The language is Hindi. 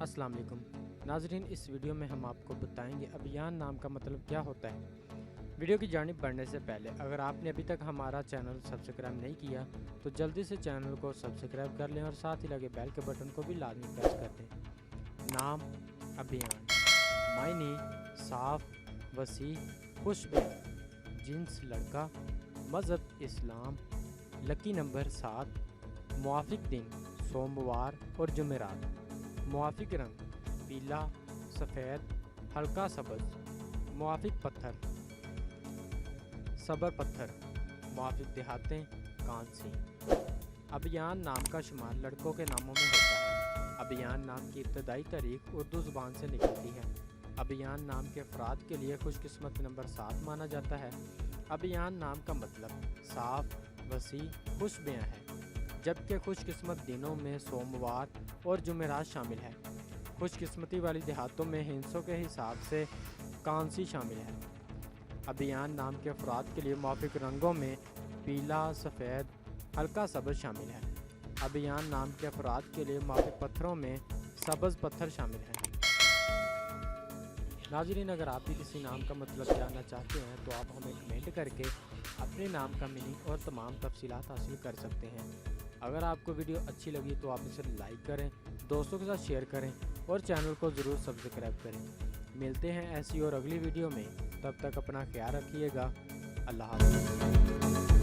अस्सलाम वालेकुम नाजरीन, इस वीडियो में हम आपको बताएंगे अभियान नाम का मतलब क्या होता है। वीडियो की जानिब बढ़ने से पहले अगर आपने अभी तक हमारा चैनल सब्सक्राइब नहीं किया तो जल्दी से चैनल को सब्सक्राइब कर लें और साथ ही लगे बेल के बटन को भी लाजमी प्रेस कर दें। नाम अभियान, मायने साफ, वसी, खुशबू, जिन्स लड़का, मज़हब इस्लाम, लकी नंबर 7, मुआफिक दिन सोमवार और जुमेरात, मुआफिक रंग पीला, सफ़ेद, हल्का सब्ज़, मुआफिक पत्थर सबर पत्थर, मुआफिक देहातें कांसी। अभियान नाम का शुमार लड़कों के नामों में होता है। अभियान नाम की इब्तदाई तारीख उर्दू ज़ुबान से निकलती है। अभियान नाम के अफराद के लिए खुशकिस्मत नंबर 7 माना जाता है। अभियान नाम का मतलब साफ, वसी, खुशबयां है, जबकि खुशकिस्मत दिनों में सोमवार और जुमेरात शामिल है। खुशकिस्मती वाली देहातों में हिंसों के हिसाब से कांसी शामिल है। अभियान नाम के अफराद के लिए मुआफिक रंगों में पीला, सफ़ेद, हल्का सब्ज़ शामिल है। अभियान नाम के अफराद के लिए मुआफिक पत्थरों में सब्ज़ पत्थर शामिल है। नाज़रीन, अगर आप भी किसी नाम का मतलब जानना चाहते हैं तो आप हमें कमेंट करके अपने नाम का मीनिंग और तमाम तफसीलात हासिल कर सकते हैं। अगर आपको वीडियो अच्छी लगी तो आप इसे लाइक करें, दोस्तों के साथ शेयर करें और चैनल को ज़रूर सब्सक्राइब करें। मिलते हैं ऐसी और अगली वीडियो में, तब तक अपना ख्याल रखिएगा। अल्लाह हाफ़िज़।